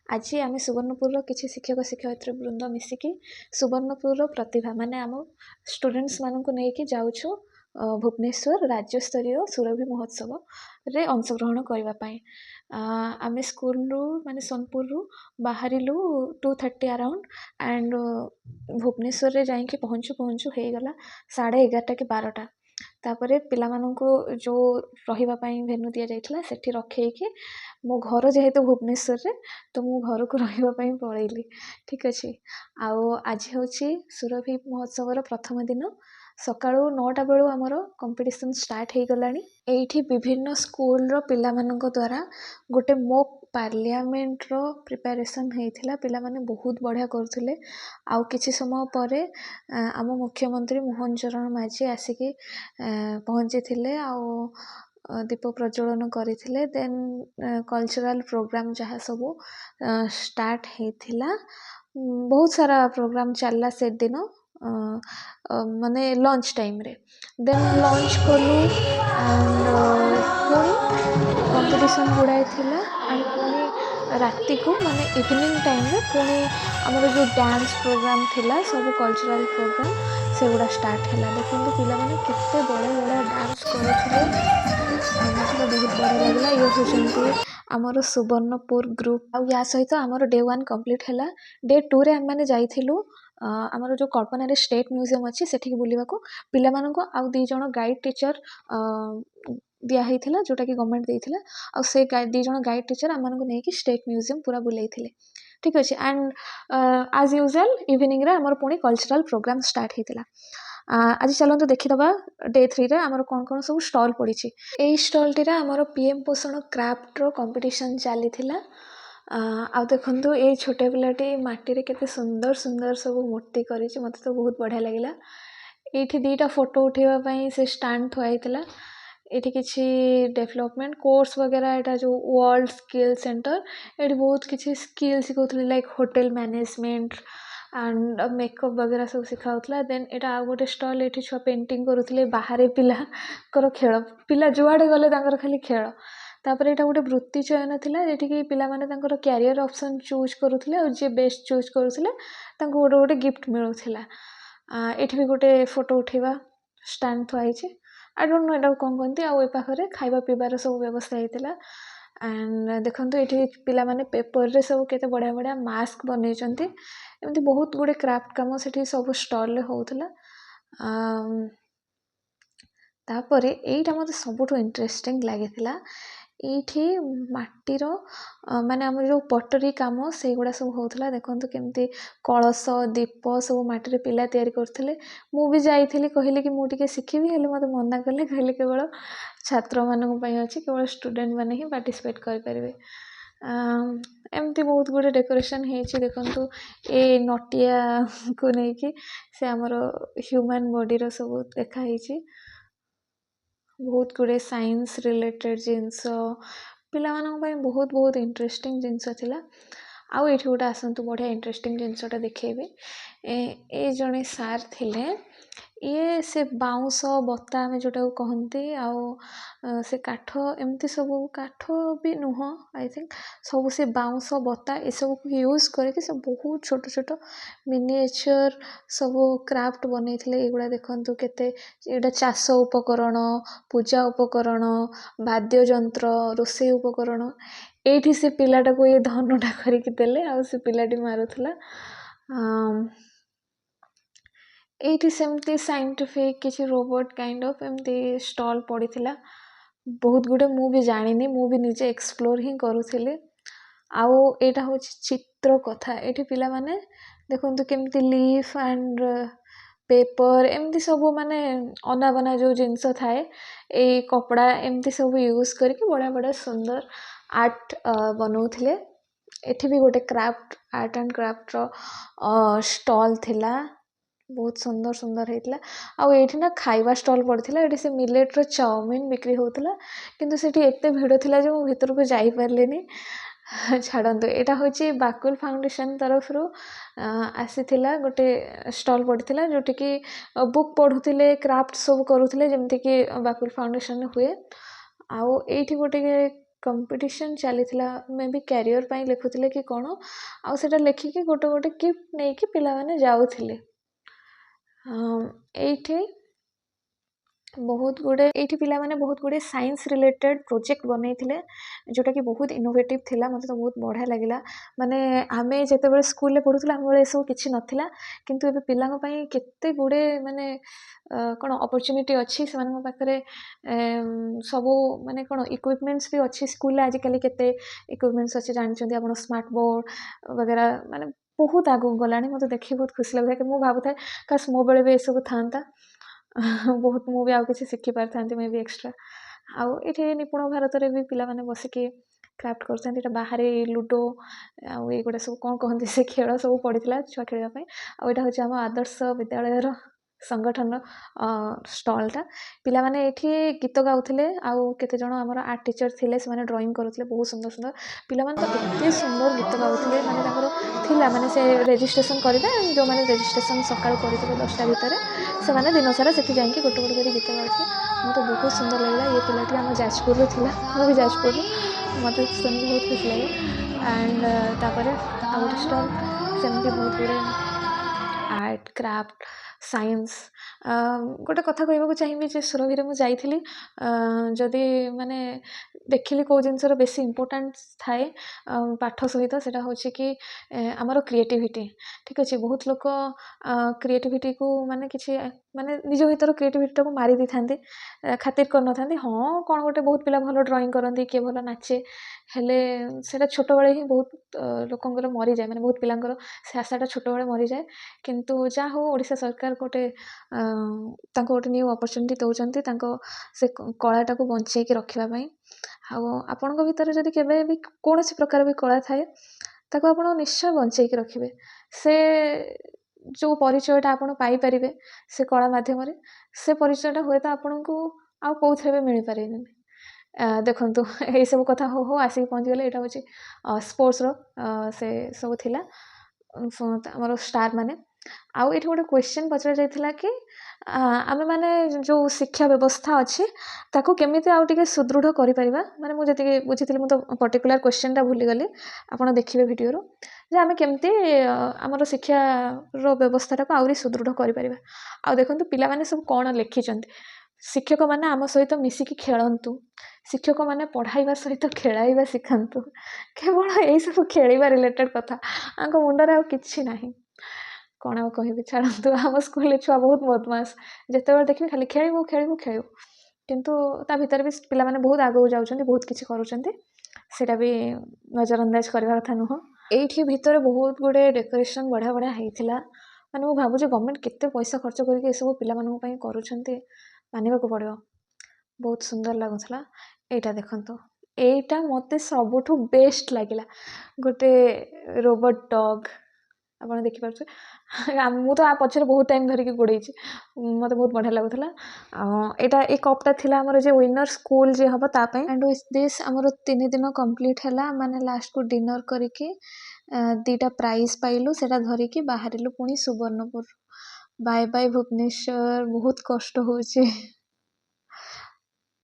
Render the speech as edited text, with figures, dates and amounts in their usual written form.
आज आम सुवर्णपुर किसी शिक्षक शिक्षयित्री वृंद मिसिकी सुवर्णपुर प्रतिभा माने आम स्टूडेंट्स मानक नहीं जाऊँ भुवनेश्वर राज्यस्तरीय सुरभि महोत्सव रे अंशग्रहण करने आम स्कूल माने सोनपुर बाहरिलु 2:30 अराउंड एंड भुवनेश्वर रे जाइए पहुँचु पहुँचु हो गला 11:30 कि 12टा तापर पिलामानंको जो रहिबापई भेन्यू दिया जाइथिला सेठी रखेइकी मो घर जेहेतु भुवनेश्वर रे तो मु घर को रहिबापई पळेइली ठीक अछि आउ आज होछि सुरभि महोत्सवर प्रथम दिन सकाळु 9टा बेलू आमर कंपटीशन स्टार्ट हो गलानी एठी विभिन्न स्कूल रो पिलामानंको द्वारा गोटे मॉक पार्लियामेंट रो प्रिपरेशन हेइथिला पिला माने बहुत बढ़िया करथिले आउ किछि समय परे आम मुख्यमंत्री मोहन चरण माझी आसिकी पहुँची थिले आउ दीप प्रज्वलन करथिले देन कल्चरल प्रोग्राम जहाँ सब स्टार्ट हेइथिला बहुत सारा प्रोग्राम चलला से दिन माने लंच टाइम रे देन लंच कलु एंड पुणी कंपटीशन गुड़ाए थिला एंड पुणी राति को माने इवनिंग टाइम रे पुणी हमर जो डांस प्रोग्राम थिला सब कल्चरल प्रोग्राम से गुड़ा स्टार्ट हैला देखो पिला माने कितने बड़े बड़े डांस करथिले मतलब बहुत बढ़िया लगला ये होचंती आमर सुवर्णपुर ग्रुप आ या सहित आमर डे 1 कंप्लीट हैला डे 2 रे हम माने जाइथिलु आमर जो कल्पना रे स्टेट म्यूजियम अच्छी सेठी बुलवा को पिला माननको आउ दी जण गाइड टीचर दिया हेइथिला जोटा कि गवर्नमेंट देइथिला आ से दी जण गाइड टीचर आम माननको नेकी स्टेट म्यूजियम पूरा बुलेइथिले ठीक अछि एंड एज यूजुअल इवनिंग रे हमर पुणी कल्चरल प्रोग्राम स्टार्ट हेइथिला आज चलते देखीदबा डे 3 रे आमर कौन कौन सब स्टॉल पड़ी एई स्टॉल टी रे आमर पीएम पोषण क्राफ्ट रो कंपटीशन चली थिला आ देखंतु ए छोटे पिलाटी माटी रे केते सुंदर सुंदर सब मूर्ति करिछि मते तो बहुत बढ़िया लागिला एठी दीटा फोटो उठेबा पई से स्टैंड थुआइतिला एठी किछि डेवलपमेंट कोर्स वगैरह एटा जो वर्ल्ड स्किल सेंटर एठी बहुत किछि स्किल सिखौथले like hotel management and makeup वगैरह सब सिखाउथला देन एटा आ गोटे स्टॉल एठी छुआ पेंटिंग करूथले बाहरे पिला कर खेल पिला जुआडे गले तांकर खाली खेल तापर एटा गोटे वृत्ति चयन थिला जेठी कि पिला माने तांकर कैरियर ऑप्शन चूज करूथले और जे बेस्ट चूज करूथले तांको गोटे गोटे गिफ्ट मिलुथिला एठी भी गोटे फोटो उठेबा स्टैंड थुआइछि आई डोंट नो एटा कोन कोनती आ ए पाखरे खाइबा पीबार सब व्यवस्था हेतिला एंड देखंतु एठी पिला माने पेपर रे सब केते बढ़िया बढ़िया मास्क बनेचंती एमती बहुत गुडे क्राफ्ट काम सेठी सब स्टॉल रे होउथला तापरे एइटा मते सबुठो इंटरेस्टिंग लागिथिला एठी माटीर माने हमर जो पटरी काम से गुडा सब होउथला देखंतु केमती कलश दीप सब माटी रे पिला तयारी करथिले मु भी जाइथिली कहिले कि मु टिके सिखिबी हेले मते मना करले कहले केवल छात्र मानक पई अछि केवल स्टूडेंट माने ही पार्टिसिपेट कर परिबे एमती बहुत गुडे डेकोरेशन हेछि देखंतु ए नटिया को नै कि से हमर ह्यूमन बॉडी रो सब देखा हेछि बहुत गुडे साइंस रिलेटेड जिनस पिला मानक पई बहुत बहुत इंटरेस्टिंग जिनस थिला आउ एठी गोटे आसंतु बढ़िया इंटरेस्टिंग जिनसटा देखेबे ए जणे सार थिले ये से बाउंस बत्ता में जोटा को कहंती आउ से काठ एमती सब काठ भी नुह आई थिंक सब से बाउंस बत्ता ए सब को यूज करके सब बहुत छोट छोट मिनिएचर सब क्राफ्ट बनेइथिले एगुडा देखंतु केते एटा चाष उपकरण पूजा उपकरण वाद्य यंत्र रोषे उपकरण एठी से पिलाटा को ये धनुटा करके देले आ से पिलाटी मारुथला एठी सेमती साइंटिफिक किछि रोबोट काइंड ऑफ एमती स्टॉल पड़ीथिला बहुत गुडे मु भी जानिनी मु भी निजे एक्सप्लोर ही करूथिले आउ एटा होछि चित्र कथा एठी पिला माने देखंतु केमती लीफ एंड पेपर एमती सब माने अना बना जो जिंस थाए ए कपड़ा एमती सब यूज करके बड़ा बड़ा सुंदर आर्ट बनौथिले एठी भी गोटे क्राफ्ट आर्ट एंड क्राफ्ट रो स्टॉल थिला बहुत सुंदर सुंदर हेतला आ एठी ना खाइबा स्टॉल पड़थिला एठी से मिलेट रो चाउमीन बिक्री होतला किंतु सेठी एते भिड़ थिला जे मु भितर को जाई परलेनी छाड़ंतु एटा होची बाकुल फाउंडेशन तरफ रो आसीथिला गोटे स्टॉल पड़थिला जोटी कि बुक पढुथिले क्राफ्ट सब करूथिले जेमति कि बाकुल फाउंडेशन हुए आउ एठी गोटे କମ୍ପିଟିସନ୍ ଚାଲିଥିଲା ମେ ବି କ୍ୟାରିୟର୍ ପାଇଁ ଲେଖୁଥିଲେ କି କ'ଣ, ଆଉ ସେଇଟା ଲେଖିକି ଗୋଟେ ଗୋଟେ ଗିଫ୍ଟ ନେଇକି ପିଲାମାନେ ଯାଉଥିଲେ। ଏଇଠି ପିଲାମାନେ ବହୁତ ଗୁଡ଼ିଏ ସାଇନ୍ସ ରିଲେଟେଡ୍ ପ୍ରୋଜେକ୍ଟ ବନେଇଥିଲେ, ଯେଉଁଟାକି ବହୁତ ଇନୋଭେଟିଭ୍ ଥିଲା। ମୋତେ ତ ବହୁତ ବଢ଼ିଆ ଲାଗିଲା। ମାନେ ଆମେ ଯେତେବେଳେ ସ୍କୁଲରେ ପଢ଼ୁଥିଲୁ ଆମ ବେଳେ ଏସବୁ କିଛି ନଥିଲା, କିନ୍ତୁ ଏବେ ପିଲାଙ୍କ ପାଇଁ କେତେ ଗୁଡ଼ିଏ ମାନେ କ'ଣ ଅପରଚ୍ୟୁନିଟି ଅଛି ସେମାନଙ୍କ ପାଖରେ। ସବୁ ମାନେ କ'ଣ ଇକ୍ୱିପମେଣ୍ଟସ୍ ବି ଅଛି ସ୍କୁଲରେ। ଆଜିକାଲି କେତେ ଇକ୍ୱିପମେଣ୍ଟସ୍ ଅଛି ଜାଣିଛନ୍ତି ଆପଣ, ସ୍ମାର୍ଟ ବୋର୍ଡ଼ ବଗେରା, ମାନେ ବହୁତ ଆଗକୁ ଗଲାଣି। ମୋତେ ଦେଖିକି ବହୁତ ଖୁସି ଲାଗୁଥାଏ କି ମୁଁ ଭାବୁଥାଏ କାସ୍ ମୋ ବେଳେ ବି ଏସବୁ ଥାନ୍ତା। ବହୁତ ମୁଁ ବି ଆଉ କିଛି ଶିଖିପାରିଥାନ୍ତି ମେ ବି ଏକ୍ସଟ୍ରା। ଆଉ ଏଠି ନିପୁଣ ଭାରତରେ ବି ପିଲାମାନେ ବସିକି କ୍ରାଫ୍ଟ କରୁଥାନ୍ତି। ଏଇଟା ବାହାରେ ଲୁଡ଼ୋ ଆଉ ଏଇଗୁଡ଼ା ସବୁ କ'ଣ କହନ୍ତି ସେ ଖେଳ ସବୁ ପଡ଼ିଥିଲା ଛୁଆ ଖେଳିବା ପାଇଁ। ଆଉ ଏଇଟା ହେଉଛି ଆମ ଆଦର୍ଶ ବିଦ୍ୟାଳୟର ସଂଗଠନର ଷ୍ଟଲ୍ଟା। ପିଲାମାନେ ଏଇଠି ଗୀତ ଗାଉଥିଲେ, ଆଉ କେତେଜଣ ଆମର ଆର୍ଟ ଟିଚର୍ ଥିଲେ, ସେମାନେ ଡ୍ରଇଂ କରୁଥିଲେ ବହୁତ ସୁନ୍ଦର ସୁନ୍ଦର। ପିଲାମାନେ ତ ଏତେ ସୁନ୍ଦର ଗୀତ ଗାଉଥିଲେ, ମାନେ ତାଙ୍କର ଥିଲା ମାନେ ସେ ରେଜିଷ୍ଟ୍ରେସନ୍ କରିବେ, ଯେଉଁମାନେ ରେଜିଷ୍ଟ୍ରେସନ୍ ସକାଳୁ କରିଥିବେ 10ଟା ଭିତରେ ସେମାନେ ଦିନସାରା ସେଠି ଯାଇକି ଗୋଟେ ଗୋଟେ କରି ଗୀତ ଗାଉଥିଲେ। ମୋତେ ବହୁତ ସୁନ୍ଦର ଲାଗିଲା। ଏ ପିଲାଟି ଆମ ଯାଜପୁରରୁ ଥିଲା, ମୁଁ ବି ଯାଜପୁରରୁ, ମୋତେ ଶୁଣିକି ବହୁତ ଖୁସି ଲାଗେ। ଆଣ୍ଡ ତାପରେ ଆଉ ଗୋଟେ ଷ୍ଟଲ୍, ସେମିତି ବହୁତ ଗୁଡ଼ିଏ ଆର୍ଟ, କ୍ରାଫ୍ଟ, ସାଇନ୍ସ। ଗୋଟେ କଥା କହିବାକୁ ଚାହିଁବି ଯେ ସୁରଭିରେ ମୁଁ ଯାଇଥିଲି, ଯଦି ମାନେ ଦେଖିଲି କେଉଁ ଜିନିଷର ବେଶୀ ଇମ୍ପୋର୍ଟାନ୍ସ ଥାଏ ପାଠ ସହିତ, ସେଇଟା ହେଉଛି କି ଆମର କ୍ରିଏଟିଭିଟି। ଠିକ୍ ଅଛି, ବହୁତ ଲୋକ କ୍ରିଏଟିଭିଟିକୁ ମାନେ କିଛି ମାନେ ନିଜ ଭିତର କ୍ରିଏଟିଭିଟିଟାକୁ ମାରି ଦେଇଥାନ୍ତି, ଖାତିର କରିନଥାନ୍ତି। ହଁ କ'ଣ ଗୋଟେ ବହୁତ ପିଲା ଭଲ ଡ୍ରଇଂ କରନ୍ତି, କିଏ ଭଲ ନାଚେ, ହେଲେ ସେଇଟା ଛୋଟବେଳେ ହିଁ ବହୁତ ଲୋକଙ୍କର ମରିଯାଏ, ମାନେ ବହୁତ ପିଲାଙ୍କର ସେ ଆଶାଟା ଛୋଟବେଳେ ମରିଯାଏ। କିନ୍ତୁ ଯାହା ହଉ ଓଡ଼ିଶା ସରକାର ତାଙ୍କୁ ଗୋଟେ ନ୍ୟୁ ଅପରଚ୍ୟୁନିଟି ଦେଉଛନ୍ତି ତାଙ୍କ ସେ କଳାଟାକୁ ବଞ୍ଚେଇକି ରଖିବା ପାଇଁ। ଆଉ ଆପଣଙ୍କ ଭିତରେ ଯଦି କେବେ ବି କୌଣସି ପ୍ରକାର ବି କଳା ଥାଏ, ତାକୁ ଆପଣ ନିଶ୍ଚୟ ବଞ୍ଚେଇକି ରଖିବେ। ସେ ଯେଉଁ ପରିଚୟଟା ଆପଣ ପାଇପାରିବେ ସେ କଳା ମାଧ୍ୟମରେ, ସେ ପରିଚୟଟା ହୁଏତ ଆପଣଙ୍କୁ ଆଉ କେଉଁଥିରେ ବି ମିଳିପାରିବନି। ଦେଖନ୍ତୁ ଏଇସବୁ କଥା ହଉ ହଉ ଆସିକି ପହଞ୍ଚିଗଲେ। ଏଇଟା ହେଉଛି ସ୍ପୋର୍ଟସର ସେ ସବୁ ଥିଲା ଆମର ଷ୍ଟାର୍ ମାନେ। ଆଉ ଏଠି ଗୋଟେ କ୍ୱେଶ୍ଚନ୍ ପଚରାଯାଇଥିଲା କି ଆମେମାନେ ଯେଉଁ ଶିକ୍ଷା ବ୍ୟବସ୍ଥା ଅଛି ତାକୁ କେମିତି ଆଉ ଟିକେ ସୁଦୃଢ଼ କରିପାରିବା। ମାନେ ମୁଁ ଯେତିକି ବୁଝିଥିଲି, ମୁଁ ତ ପର୍ଟିକୁଲାର କ୍ୱେଶ୍ଚନ୍ଟା ଭୁଲିଗଲି, ଆପଣ ଦେଖିବେ ଭିଡ଼ିଓରୁ, ଯେ ଆମେ କେମିତି ଆମର ଶିକ୍ଷାର ବ୍ୟବସ୍ଥାଟାକୁ ଆହୁରି ସୁଦୃଢ଼ କରିପାରିବା। ଆଉ ଦେଖନ୍ତୁ ପିଲାମାନେ ସବୁ କ'ଣ ଲେଖିଛନ୍ତି। ଶିକ୍ଷକମାନେ ଆମ ସହିତ ମିଶିକି ଖେଳନ୍ତୁ, ଶିକ୍ଷକମାନେ ପଢ଼ାଇବା ସହିତ ଖେଳାଇବା ଶିଖାନ୍ତୁ। କେବଳ ଏଇସବୁ ଖେଳିବା ରିଲେଟେଡ୍ କଥା, ଆଙ୍କ ମୁଣ୍ଡରେ ଆଉ କିଛି ନାହିଁ। କ'ଣ ଆଉ କହିବି, ଛାଡ଼ନ୍ତୁ। ଆମ ସ୍କୁଲରେ ଛୁଆ ବହୁତ ବଦମାସ, ଯେତେବେଳେ ଦେଖିବି ଖାଲି ଖେଳିବୁ ଖେଳିବୁ ଖେଳିବୁ। କିନ୍ତୁ ତା ଭିତରେ ବି ପିଲାମାନେ ବହୁତ ଆଗକୁ ଯାଉଛନ୍ତି, ବହୁତ କିଛି କରୁଛନ୍ତି, ସେଇଟା ବି ନଜରଅନ୍ଦାଜ କରିବା କଥା ନୁହଁ। ଏଇଠି ଭିତରେ ବହୁତ ଗୁଡ଼ିଏ ଡେକୋରେସନ୍ ବଢ଼ିଆ ବଢ଼ିଆ ହେଇଥିଲା। ମାନେ ମୁଁ ଭାବୁଛି ଗଭର୍ଣ୍ଣମେଣ୍ଟ କେତେ ପଇସା ଖର୍ଚ୍ଚ କରିକି ଏସବୁ ପିଲାମାନଙ୍କ ପାଇଁ କରୁଛନ୍ତି, ମାନିବାକୁ ପଡ଼ିବ। ବହୁତ ସୁନ୍ଦର ଲାଗୁଥିଲା। ଏଇଟା ଦେଖନ୍ତୁ, ଏଇଟା ମୋତେ ସବୁଠୁ ବେଷ୍ଟ ଲାଗିଲା। ଗୋଟେ ରୋବଟ୍ ଡଗ୍, ଆପଣ ଦେଖିପାରୁଥିବେ। ମୁଁ ତ ପଛରେ ବହୁତ ଟାଇମ୍ ଧରିକି ଗୋଡ଼େଇଛି, ମୋତେ ବହୁତ ବଢ଼ିଆ ଲାଗୁଥିଲା। ଏଇଟା ଏ କପ୍ଟା ଥିଲା ଆମର ଯେ ୱିନର୍ ସ୍କୁଲ୍ ଯିଏ ହେବ ତା ପାଇଁ। ଆଣ୍ଡ ୱିଥ୍ ଦିସ୍ ଆମର 3 ଦିନ କମ୍ପ୍ଲିଟ୍ ହେଲା। ମାନେ ଲାଷ୍ଟକୁ ଡିନର୍ କରିକି 2ଟା ପ୍ରାଇଜ୍ ପାଇଲୁ, ସେଇଟା ଧରିକି ବାହାରିଲୁ ପୁଣି ସୁବର୍ଣ୍ଣପୁର। Bye bye Bhubaneswar. ବହୁତ କଷ୍ଟ ହେଉଛି।